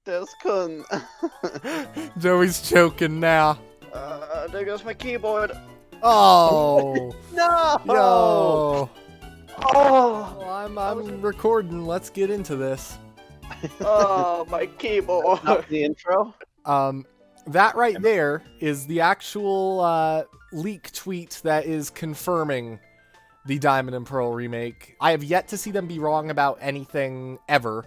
This couldn't. Joey's choking now. There goes my keyboard. Oh. No! Yo. Oh! Well, I'm recording. Let's get into this. Oh, my keyboard. Not the intro. That right there is the actual leak tweet that is confirming the Diamond and Pearl remake. I have yet to see them be wrong about anything ever,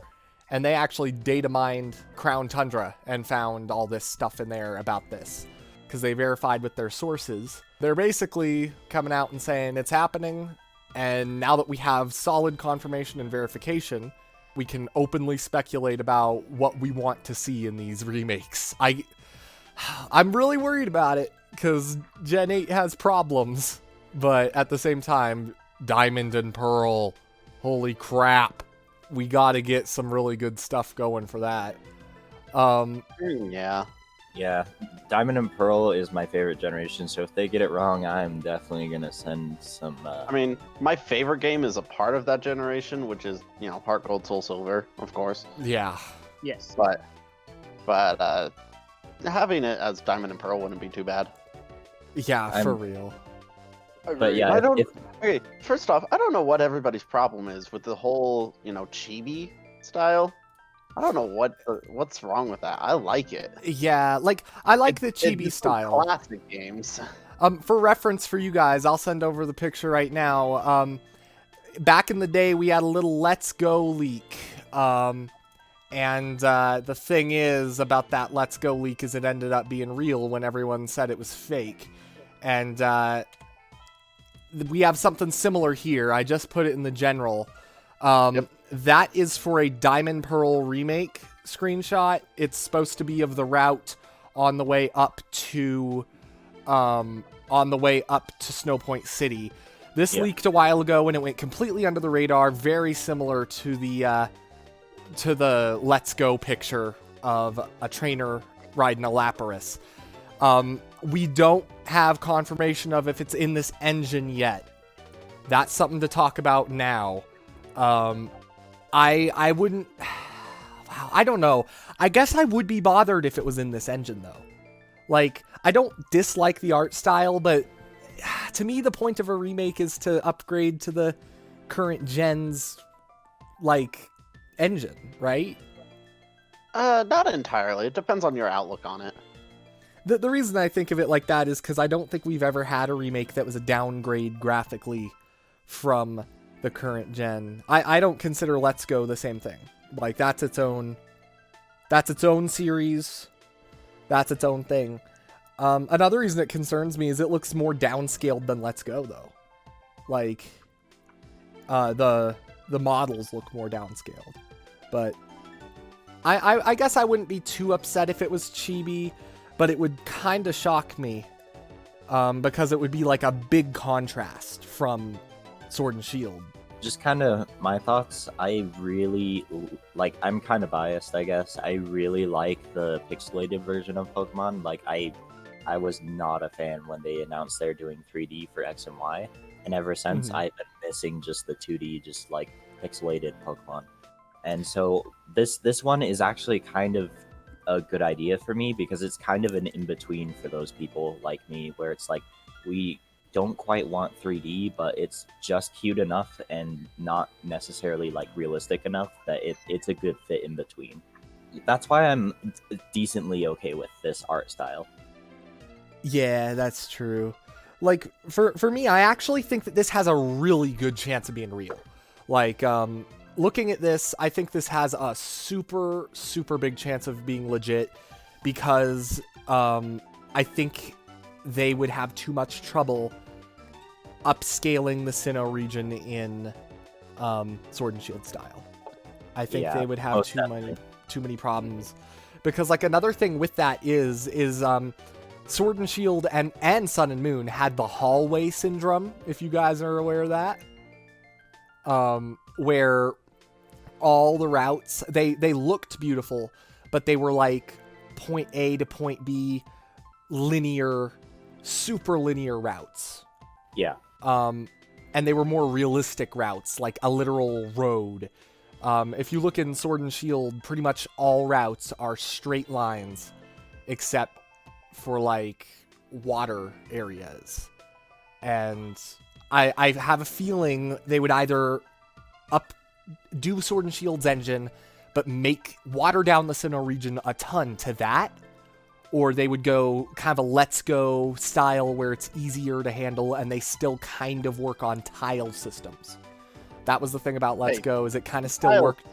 and they actually data mined Crown Tundra and found all this stuff in there about this, because they verified with their sources. They're basically coming out and saying it's happening, and now that we have solid confirmation and verification, we can openly speculate about what we want to see in these remakes. I'm really worried about it, because Gen 8 has problems. But at the same time, Diamond and Pearl, holy crap. We gotta get some really good stuff going for that. Yeah. Yeah, Diamond and Pearl is my favorite generation, so if they get it wrong, I'm definitely gonna send some... I mean, my favorite game is a part of that generation, which is, Heart Gold, Soul Silver, of course. Yeah. Yes. But having it as Diamond and Pearl wouldn't be too bad. Yeah, for real. But yeah, I don't. Okay, first off, I don't know what everybody's problem is with the whole, chibi style. I don't know what's wrong with that. I like it. Yeah, like, I like the chibi It's style. Classic games. For reference for you guys, I'll send over the picture right now. Back in the day, we had a little Let's Go leak. And the thing is about that Let's Go leak is it ended up being real when everyone said it was fake. And we have something similar here. I just put it in the general. Yep. That is for a Diamond Pearl remake screenshot. It's supposed to be of the route on the way up to Snowpoint City. This leaked a while ago and it went completely under the radar, very similar to the Let's Go picture of a trainer riding a Lapras. We don't have confirmation of if it's in this engine yet. That's something to talk about now. I wouldn't... Wow, I don't know. I guess I would be bothered if it was in this engine, though. Like, I don't dislike the art style, but to me, the point of a remake is to upgrade to the current gen's, engine, right? Not entirely. It depends on your outlook on it. The reason I think of it like that is because I don't think we've ever had a remake that was a downgrade graphically from the current gen. I don't consider Let's Go the same thing. Like, that's its own series. That's its own thing. Another reason it concerns me is it looks more downscaled than Let's Go, though. Like, the models look more downscaled. But I guess I wouldn't be too upset if it was chibi, but it would kind of shock me, because it would be like a big contrast from Sword and Shield. Just kind of my thoughts, I really, I'm kind of biased, I guess. I really like the pixelated version of Pokemon. Like, I was not a fan when they announced they're doing 3D for X and Y, and ever since, I've been missing just the 2D, just, pixelated Pokemon. And so, this one is actually kind of a good idea for me, because it's kind of an in-between for those people like me, where it's like, we don't quite want 3D, but it's just cute enough and not necessarily realistic enough that it's a good fit in between. That's why I'm decently okay with this art style. Yeah, that's true. Like, for me, I actually think that this has a really good chance of being real. Looking at this, I think this has a super, super big chance of being legit, because I think they would have too much trouble upscaling the Sinnoh region in Sword and Shield style. I think they would have too many problems, because another thing with that is Sword and Shield and Sun and Moon had the hallway syndrome, if you guys are aware of that, where all the routes they looked beautiful, but they were point A to point B linear, super linear routes. Yeah. And they were more realistic routes, like a literal road. If you look in Sword and Shield, pretty much all routes are straight lines, except for like water areas. And I have a feeling they would either do Sword and Shield's engine, but water down the Sinnoh region a ton to that, or they would go kind of a Let's Go style where it's easier to handle and they still kind of work on tile systems. That was the thing about Let's Go, is it kind of still worked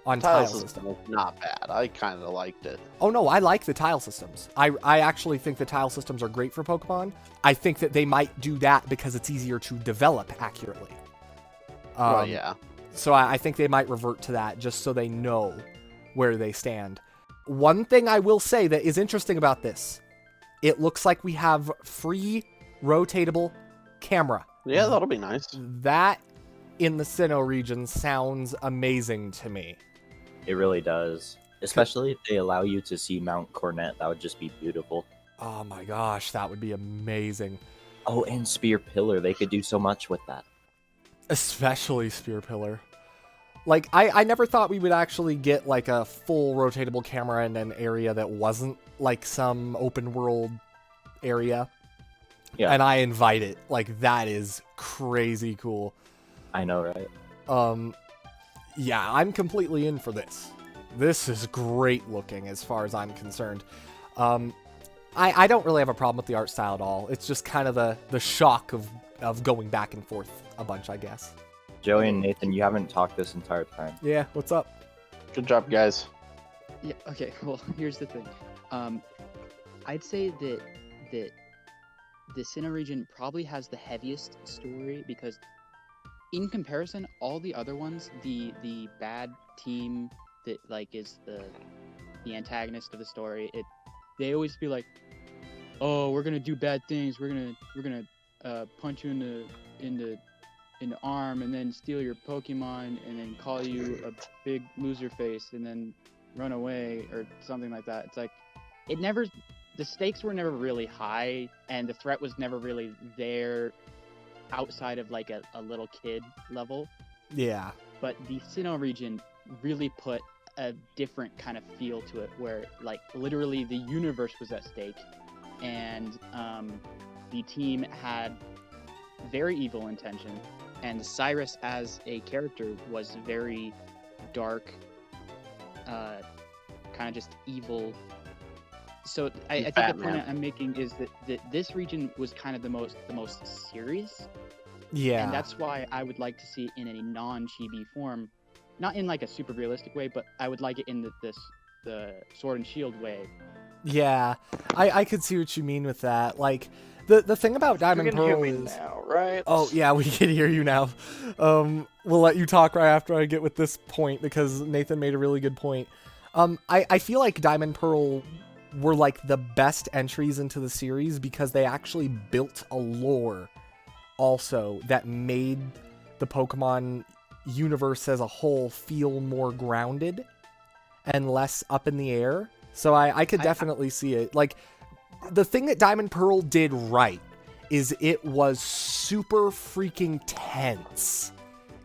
on tile system. Was not bad. I kind of liked it. Oh no, I like the tile systems. I actually think the tile systems are great for Pokemon. I think that they might do that because it's easier to develop accurately. Well, yeah. So I think they might revert to that just so they know where they stand. One thing I will say that is interesting about this, it looks like we have free rotatable camera. Yeah, that'll be nice. That in the Sinnoh region sounds amazing to me. It really does. Especially if they allow you to see Mount Cornet. That would just be beautiful. Oh my gosh, that would be amazing. Oh, and Spear Pillar. They could do so much with that. Especially Spear Pillar. Like, I never thought we would actually get, like, a full rotatable camera in an area that wasn't, like, some open world area. Yeah. And I invite it. Like, that is crazy cool. I know, right? Yeah, I'm completely in for this. This is great looking as far as I'm concerned. I don't really have a problem with the art style at all. It's just kind of the shock of going back and forth a bunch, I guess. Joey and Nathan, you haven't talked this entire time. Yeah, what's up? Good job, guys. Yeah. Okay. Well, here's the thing. I'd say that the Sinnoh region probably has the heaviest story because, in comparison, all the other ones, the bad team that like is the antagonist of the story, they always be like, oh, we're gonna do bad things. We're gonna punch you in the arm and then steal your Pokemon and then call you a big loser face and then run away or something like that. It's like the stakes were never really high and the threat was never really there outside of like a little kid level. Yeah. But the Sinnoh region really put a different kind of feel to it where like literally the universe was at stake and the team had very evil intention. And Cyrus as a character was very dark, kind of just evil. So I think the point I'm making is that this region was kind of the most serious. Yeah. And that's why I would like to see it in a non-chibi form. Not in like a super realistic way, but I would like it in the Sword and Shield way. Yeah. I could see what you mean with that. Like, the thing about Diamond and Pearl is... now, right? Oh, yeah, we can hear you now. We'll let you talk right after I get with this point, because Nathan made a really good point. I feel like Diamond and Pearl were, like, the best entries into the series, because they actually built a lore, also, that made the Pokemon universe as a whole feel more grounded, and less up in the air. So I could definitely see it. Like, the thing that Diamond Pearl did right is it was super freaking tense.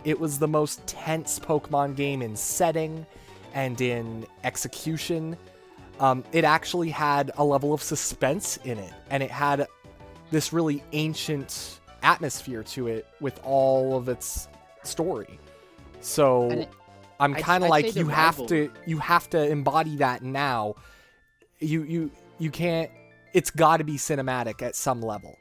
It was the most tense Pokemon game in setting and in execution. It actually had a level of suspense in it, and it had this really ancient atmosphere to it with all of its story. So I'm kind of like, you have to embody that now. You can't. It's got to be cinematic at some level,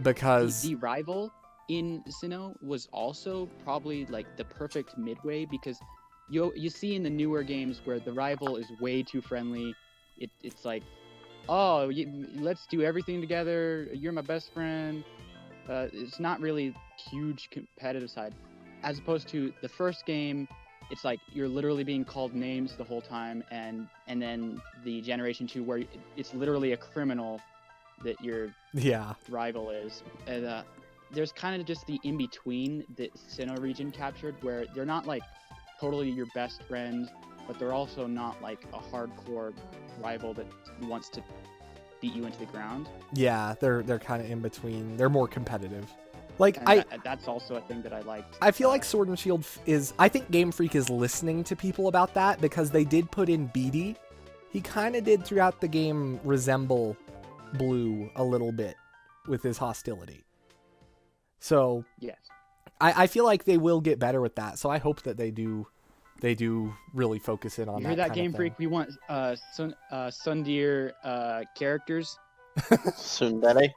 because the rival in Sinnoh was also probably like the perfect midway, because you see in the newer games where the rival is way too friendly. It's like, oh, let's do everything together. You're my best friend. It's not really huge competitive side, as opposed to the first game. It's like you're literally being called names the whole time, and then the Generation 2 where it's literally a criminal that your rival is. And there's kind of just the in-between that Sinnoh region captured, where they're not like totally your best friend, but they're also not like a hardcore rival that wants to beat you into the ground. Yeah, they're kind of in between. They're more competitive. Like And that's also a thing that I liked. I feel like Sword and Shield I think Game Freak is listening to people about that because they did put in BD. He kind of did throughout the game resemble Blue a little bit with his hostility. So yes. I feel like they will get better with that. So I hope that they do really focus in on You hear that that, Game Freak? We want Sundeer characters. Tsundere.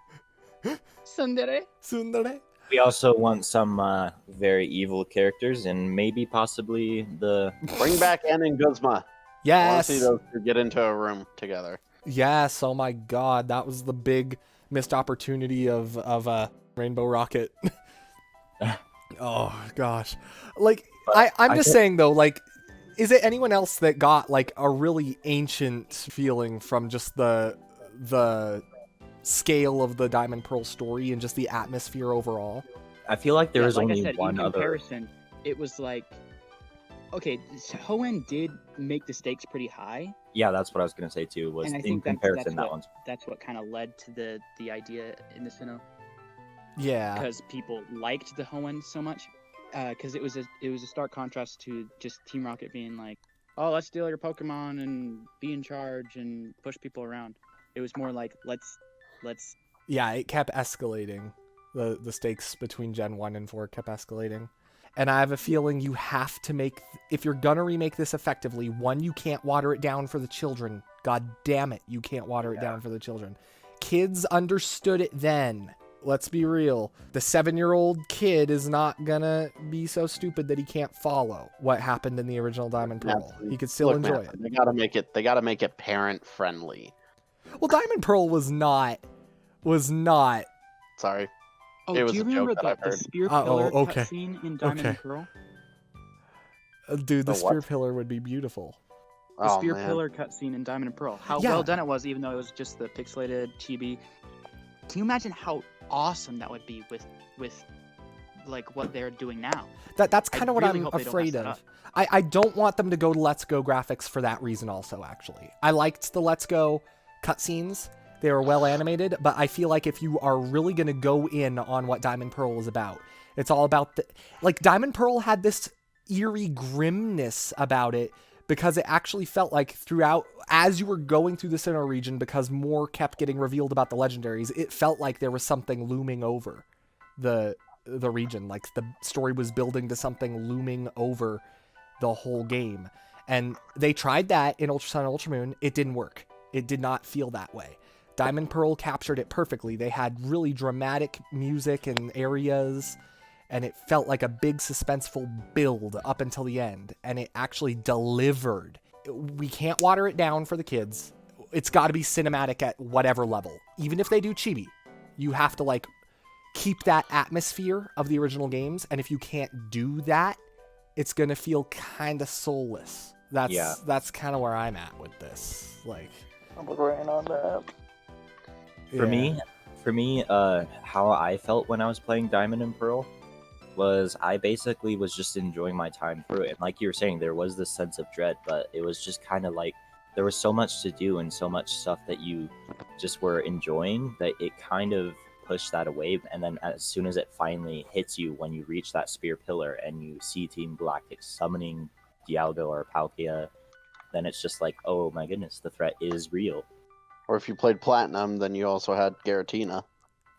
Tsundere. We also want some very evil characters, and maybe possibly the... Bring back Ann and Guzma. I want Yes. to see those two get into a room together. Yes. Oh my God, that was the big missed opportunity of Rainbow Rocket. Oh gosh, like I'm just saying though, like, is it anyone else that got like a really ancient feeling from just the scale of the Diamond Pearl story and just the atmosphere overall? I feel like there was like only I said, one in other... comparison, it was like, okay, Hoenn did make the stakes pretty high. Yeah, that's what I was going to say too, was And I in think comparison that one's... That's what kind of led to the idea in the Sinnoh. Yeah. Because people liked the Hoenn so much. Because it was a stark contrast to just Team Rocket being like, oh, let's steal your Pokemon and be in charge and push people around. It was more like, let's... Yeah, it kept escalating. The stakes between Gen 1 and 4 kept escalating. And I have a feeling you have to make... If you're gonna remake this effectively, one, you can't water it down for the children. God damn it, you can't water it down for the children. Kids understood it then. Let's be real. The 7-year-old kid is not gonna be so stupid that he can't follow what happened in the original Diamond Pearl. Absolutely. He could still Look, enjoy man, it. They gotta make it parent friendly. Well, Diamond Pearl was not. Sorry. Oh, It was do you a remember joke that I've the heard. Spear Oh, Pillar okay. cutscene in Diamond and Okay. Pearl? Dude, the The Spear what? Pillar would be beautiful. The Oh, Spear man. Pillar cutscene in Diamond and Pearl. How Yeah. well done it was, even though it was just the pixelated chibi. Can you imagine how awesome that would be with like what they're doing now? That's I kind of what really I'm hope they don't afraid mess that of. up. I don't want them to go to Let's Go graphics for that reason also, actually. I liked the Let's Go cutscenes. They were well animated, but I feel like if you are really going to go in on what Diamond Pearl is about, it's all about like Diamond Pearl had this eerie grimness about it because it actually felt like throughout, as you were going through the Sinnoh region, because more kept getting revealed about the legendaries, it felt like there was something looming over the region. Like the story was building to something looming over the whole game. And they tried that in Ultra Sun and Ultra Moon. It didn't work. It did not feel that way. Diamond Pearl captured it perfectly. They had really dramatic music and areas, and it felt like a big suspenseful build up until the end, and it actually delivered. We can't water it down for the kids. It's got to be cinematic at whatever level. Even if they do chibi, you have to like keep that atmosphere of the original games, and if you can't do that, it's going to feel kind of soulless. That's kind of where I'm at with this. Like, I'm agreeing on that. For me, how I felt when I was playing Diamond and Pearl was I basically was just enjoying my time through it. And like you were saying, there was this sense of dread, but it was just kind of like there was so much to do and so much stuff that you just were enjoying that it kind of pushed that away. And then as soon as it finally hits you when you reach that Spear Pillar and you see Team Galactic summoning Dialga or Palkia, then it's just like, oh my goodness, the threat is real. Or if you played Platinum, then you also had Giratina.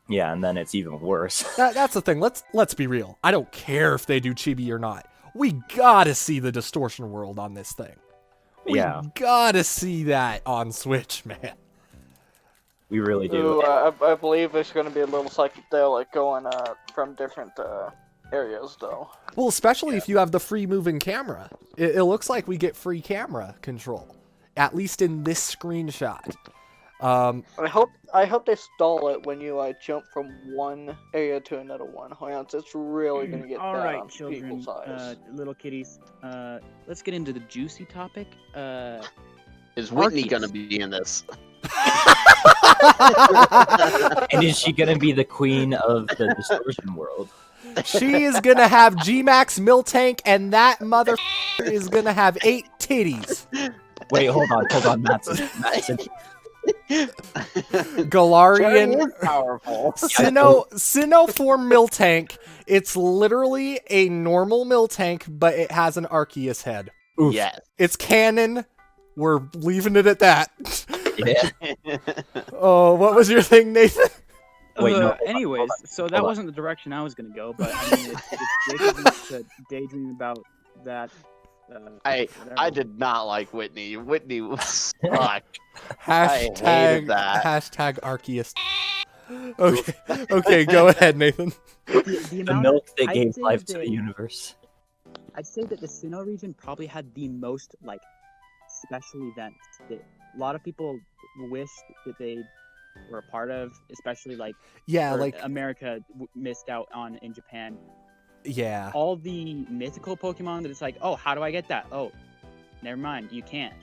Yeah, and then it's even worse. That's the thing. Let's be real. I don't care if they do chibi or not. We gotta see the distortion world on this thing. We gotta see that on Switch, man. We really do. Ooh, I believe it's going to be a little psychedelic going from different areas, though. Well, especially if you have the free moving camera. It looks like we get free camera control, at least in this screenshot. I hope they stall it when you jump from one area to another one. It's really gonna get All bad right, on children, people's eyes. little kitties. Let's get into the juicy topic. Is Whitney Arceus. gonna be in this? And is she gonna be the queen of the distortion world? She is gonna have G-Max Miltank, and that mother is gonna have 8 titties. Wait, hold on, Matson. Galarian Cherry is powerful. Sinnoh form Miltank. It's literally a normal Miltank, but it has an Arceus head. Oof. Yes. It's canon. We're leaving it at that. Yeah. Oh, what was your thing, Nathan? Wait, no, anyways, so that hold on. wasn't the direction I was gonna go, but I mean, it's Jacob to daydream about that. I whatever. did not like Whitney. Whitney was sucked. Hashtag hated that. hashtag Arceus. Okay, okay, go ahead, Nathan. The The amount milk of- that I'd gave say life to that- the universe. I'd say that the Sinnoh region probably had the most like special events that a lot of people wish that they were a part of, especially like Yeah, or like America missed out on in Japan. yeah. All the mythical Pokemon that it's like, oh, how do I get that? Oh, never mind, you can't.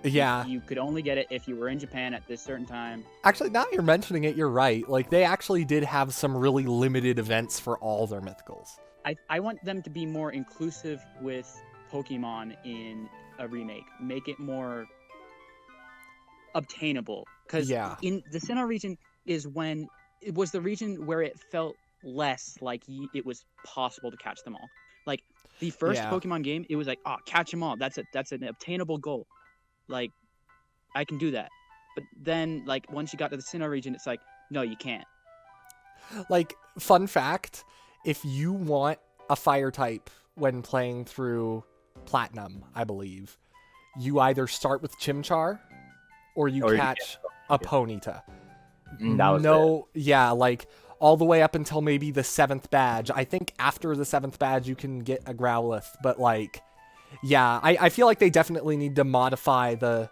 Yeah. You could only get it if you were in Japan at this certain time. Actually, now you're mentioning it, you're right. Like, they actually did have some really limited events for all their mythicals. I want them to be more inclusive with Pokemon in a remake. Make it more obtainable. Because Yeah. in the Sinnoh region is when it was the region where it felt less like it was possible to catch them all. Like the first Yeah. Pokemon game, it was like, oh, catch them all. That's an obtainable goal. Like, I can do that. But then, like, once you got to the Sinnoh region, it's like, no, you can't. Like, fun fact, if you want a fire type when playing through Platinum, I believe, you either start with Chimchar or you Or you catch a Ponyta. That was No, yeah, like all the way up until maybe the 7th badge. I think after the 7th badge you can get a Growlithe, but like, yeah, I feel like they definitely need to modify the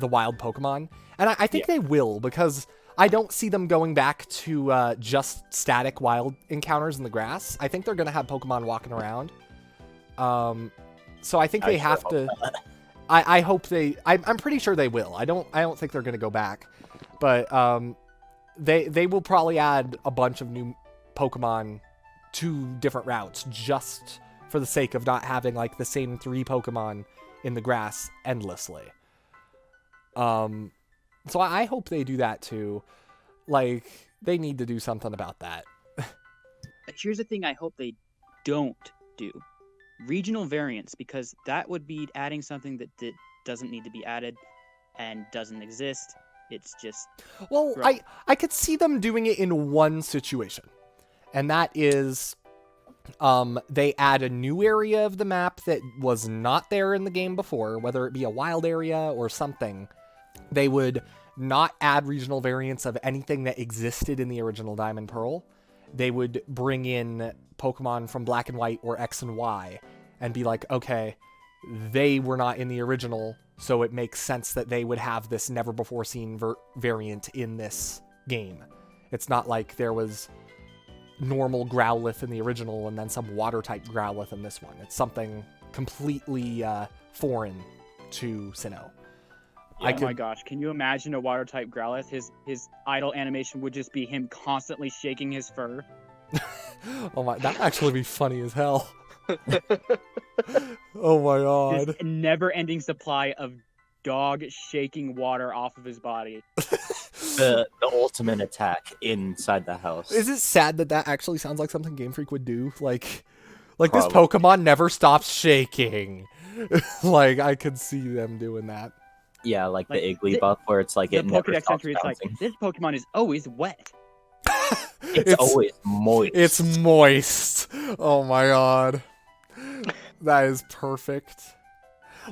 wild Pokemon. And I think they will, because I don't see them going back to just static wild encounters in the grass. I think they're going to have Pokemon walking around. So I think they have to... I hope they... I'm pretty sure they will. I don't think they're going to go back. But they will probably add a bunch of new Pokemon to different routes just for the sake of not having like the same 3 Pokemon in the grass endlessly. So I hope they do that too. Like, they need to do something about that. Here's the thing I hope they don't do. Regional variants, because that would be adding something that doesn't need to be added and doesn't exist. It's just... Well, Right. I could see them doing it in one situation. And that is they add a new area of the map that was not there in the game before, whether it be a wild area or something. They would not add regional variants of anything that existed in the original Diamond Pearl. They would bring in Pokemon from Black and White or X and Y and be like, okay, they were not in the original, so it makes sense that they would have this never-before-seen variant in this game. It's not like there was normal Growlithe in the original and then some water-type Growlithe in this one. It's something completely foreign to Sinnoh. Oh my gosh, can you imagine a water type Growlithe? His idle animation would just be him constantly shaking his fur. Oh my, that'd actually be funny as hell. Oh my god. This never ending supply of dog shaking water off of his body. The ultimate attack inside the house. Is it sad that that actually sounds like something Game Freak would do? Like this Probably. Pokemon never stops shaking. Like, I could see them doing that. Yeah, like the Like, Iggly buff where it's like The it never Pokedex stops entry, it's like, bouncing. this Pokemon is always wet. It's always moist. It's moist. Oh my god. That is perfect.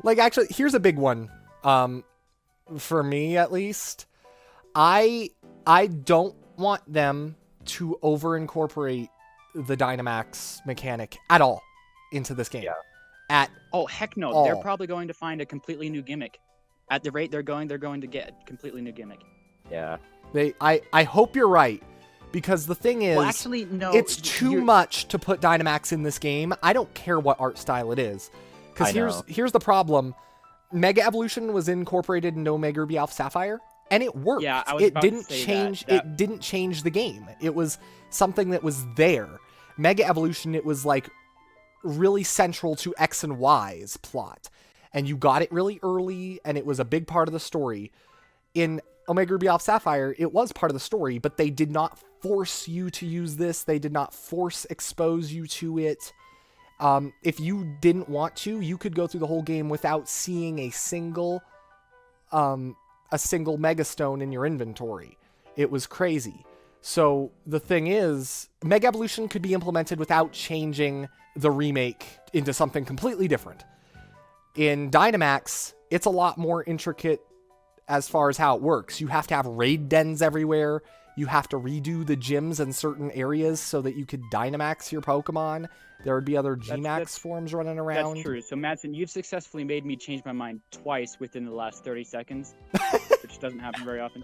Like, actually, here's a big one. For me, at least. I don't want them to over-incorporate the Dynamax mechanic at all into this game. Yeah. At Oh, heck no. They're all. probably going to find a completely new gimmick. At the rate they're going to get a completely new gimmick. Yeah. I hope you're right. Because the thing is, Well, actually, no. it's too much to put Dynamax in this game. I don't care what art style it is. Because I know. here's the problem. Mega Evolution was incorporated into Omega Ruby Alpha Sapphire, and it worked. Yeah, I was it about to didn't say change that. it didn't change the game. It was something that was there. Mega Evolution, it was like really central to X and Y's plot. And you got it really early, and it was a big part of the story. in Omega Ruby Alpha Sapphire, it was part of the story, but they did not force you to use this. They did not expose you to it. If you didn't want to, you could go through the whole game without seeing a single Megastone in your inventory. It was crazy. So the thing is, Mega Evolution could be implemented without changing the remake into something completely different. In Dynamax, it's a lot more intricate as far as how it works. You have to have raid dens everywhere. You have to redo the gyms in certain areas so that you could Dynamax your Pokemon. There would be other Gmax forms running around. That's true. So, Madsen, you've successfully made me change my mind twice within the last 30 seconds, which doesn't happen very often.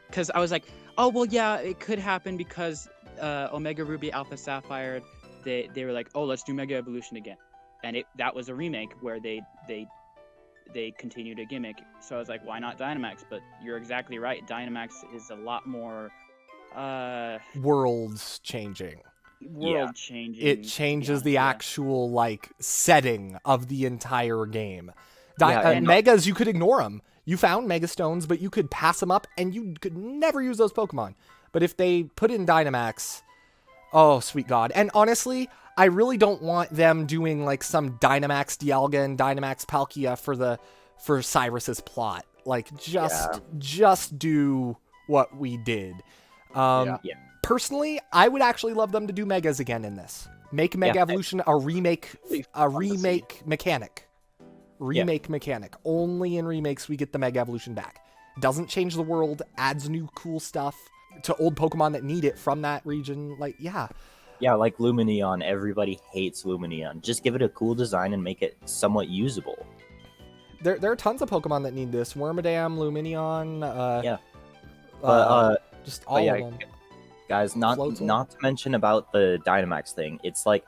Because I was like, oh, well, yeah, it could happen because Omega Ruby Alpha Sapphire, they were like, oh, let's do Mega Evolution again. And that was a remake where they continued a gimmick. So I was like, why not Dynamax? But you're exactly right. Dynamax is a lot more... worlds changing. World changing. It changes the actual, like, setting of the entire game. Megas, you could ignore them. You found Megastones, but you could pass them up, and you could never use those Pokemon. But if they put in Dynamax, oh, sweet God. And honestly, I really don't want them doing, like, some Dynamax Dialga and Dynamax Palkia for Cyrus's plot. Like, just do what we did. Personally, I would actually love them to do Megas again in this. Make Mega Evolution a remake mechanic. Mechanic. Only in remakes we get the Mega Evolution back. Doesn't change the world, adds new cool stuff to old Pokemon that need it from that region. Like, yeah, like Lumineon. Everybody hates Lumineon. Just give it a cool design and make it somewhat usable. There are tons of Pokemon that need this. Wormadam, Lumineon, just all of them. Guys, not to mention about the Dynamax thing. It's like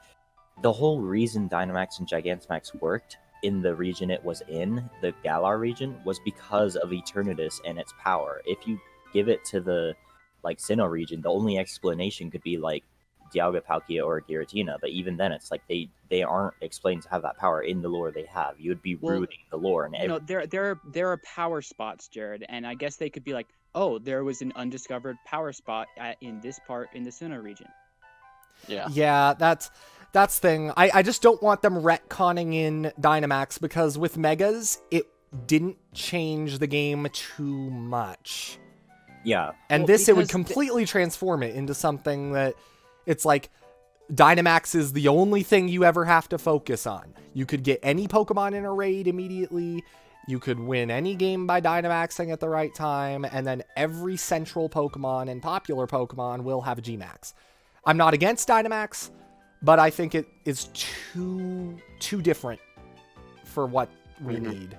the whole reason Dynamax and Gigantamax worked in the region it was in, the Galar region, was because of Eternatus and its power. If you give it to the Sinnoh region, the only explanation could be like Dialga, Palkia, or Giratina. But even then, it's like they aren't explained to have that power in the lore they have. You would be ruining the lore. And there are power spots, Jared, and I guess they could be like, oh, there was an undiscovered power spot in this part in the Sinnoh region. Yeah, that's thing. I just don't want them retconning in Dynamax, because with Megas, it didn't change the game too much. Yeah. And it would completely transform it into something that it's like Dynamax is the only thing you ever have to focus on. You could get any Pokemon in a raid immediately. You could win any game by Dynamaxing at the right time, and then every central Pokemon and popular Pokemon will have a Gmax. I'm not against Dynamax, but I think it is too different for what we need.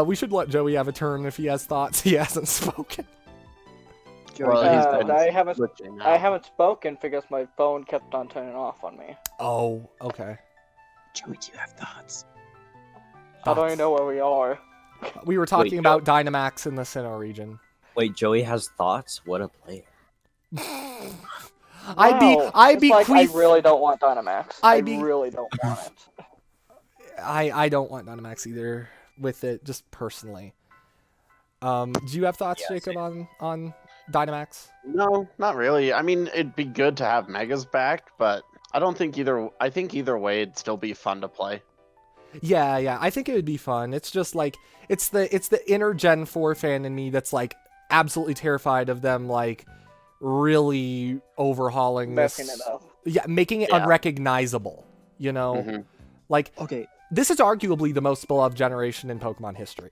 We should let Joey have a turn if he has thoughts. He hasn't spoken. I haven't spoken because my phone kept on turning off on me. Oh, okay. Joey, do you have thoughts? I don't even know where we are. We were talking about Dynamax in the Sinnoh region. Wait, Joey has thoughts? What a player. I really don't want Dynamax. I really don't want it. I don't want Dynamax either with it, just personally. Do you have thoughts, Jacob, on Dynamax? No, not really. I mean, it'd be good to have Megas back, but I think either way it'd still be fun to play. Yeah, I think it would be fun. It's just like it's the inner Gen 4 fan in me that's like absolutely terrified of them like really overhauling messing this. It up. Yeah, making it unrecognizable, you know? Mm-hmm. Like, okay, this is arguably the most beloved generation in Pokemon history.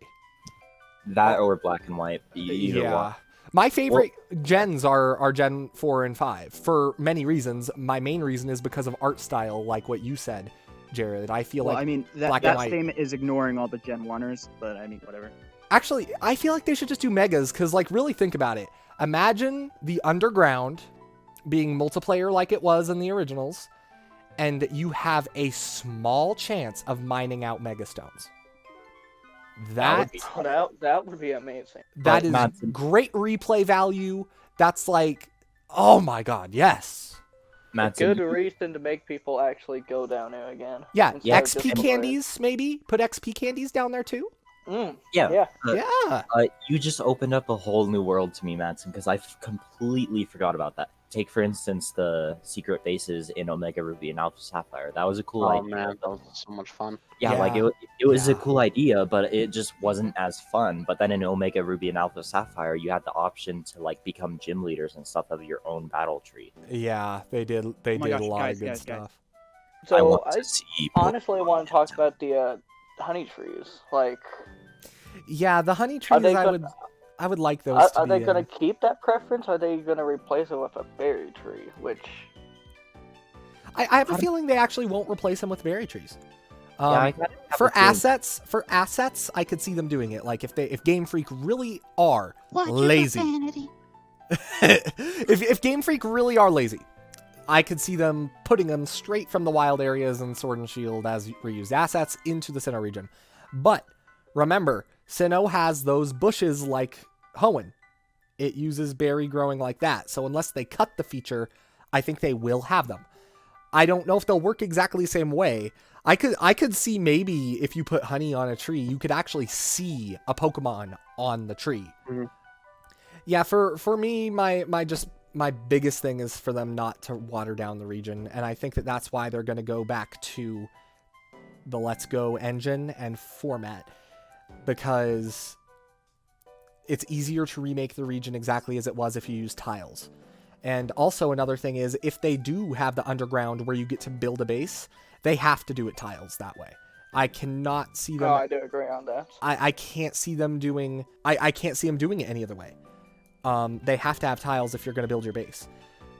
That or Black and White, either one. My favorite gens are Gen 4 and 5 for many reasons. My main reason is because of art style, like what you said, Jared. I feel I mean, that statement is ignoring all the Gen 1ers, but I mean, whatever. Actually, I feel like they should just do Megas, because, like, really think about it. Imagine the underground being multiplayer like it was in the originals, and you have a small chance of mining out Megastones. That would be amazing. That is great replay value. That's like, oh my god, yes. A good reason to make people actually go down there again. Yeah, XP candies, maybe? Put XP candies down there too? Yeah. Yeah. Yeah. You just opened up a whole new world to me, Madsen, because I completely forgot about that. Take, for instance, the secret bases in Omega Ruby and Alpha Sapphire. That was a cool Oh idea. man, that was so much fun. Yeah, like Yeah. it was a Yeah. cool idea, but it just wasn't as fun. But then in Omega Ruby and Alpha Sapphire, you had the option to like become gym leaders and stuff of your own battle tree. Yeah, they did. They Oh my did gosh, a lot guys, of good guys, guys. stuff. I So want I to see. honestly want to talk about the honey trees. Like, Yeah, the honey are trees. they I gonna would like those to are be they gonna in. keep that preference? Or are they gonna replace it with a berry tree? Which I have a feeling they actually won't replace them with berry trees. Yeah, I kinda have For a feeling- assets, I could see them doing it. Like if Game Freak really are lazy, if Game Freak really are lazy, I could see them putting them straight from the wild areas and Sword and Shield as reused assets into the Sinnoh region. But remember, Sinnoh has those bushes like Hoenn. It uses berry growing like that. So unless they cut the feature, I think they will have them. I don't know if they'll work exactly the same way. I could see maybe if you put honey on a tree, you could actually see a Pokemon on the tree. Mm-hmm. Yeah, for me, my biggest thing is for them not to water down the region, and I think that's why they're going to go back to the Let's Go engine and format, because it's easier to remake the region exactly as it was if you use tiles. And also another thing is, if they do have the underground where you get to build a base, they have to do it tiles that way. I cannot see them. oh, I do agree on that. I can't see them doing. I can't see them doing it any other way. They have to have tiles if you're going to build your base.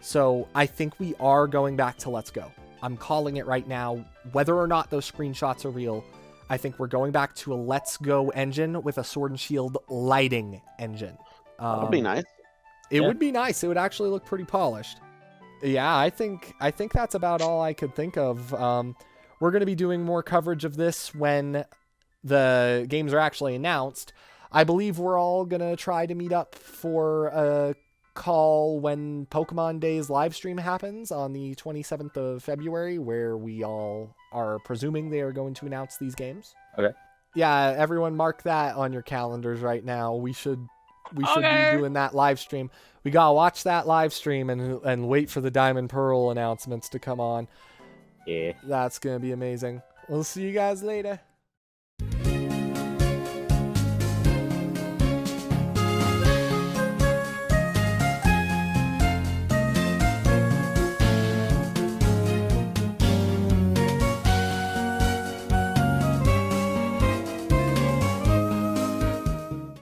So I think we are going back to Let's Go. I'm calling it right now. Whether or not those screenshots are real, I think we're going back to a Let's Go engine with a Sword and Shield lighting engine. That'd be nice. It Yeah. would be nice. It would actually look pretty polished. Yeah, I think that's about all I could think of. We're going to be doing more coverage of this when the games are actually announced. I believe we're all going to try to meet up for a call when Pokemon Day's live stream happens on the 27th of February, where we all are presuming they are going to announce these games. Okay. Yeah, everyone mark that on your calendars right now. We should be doing that live stream. We gotta watch that live stream and wait for the Diamond Pearl announcements to come on. Yeah. That's gonna be amazing. We'll see you guys later.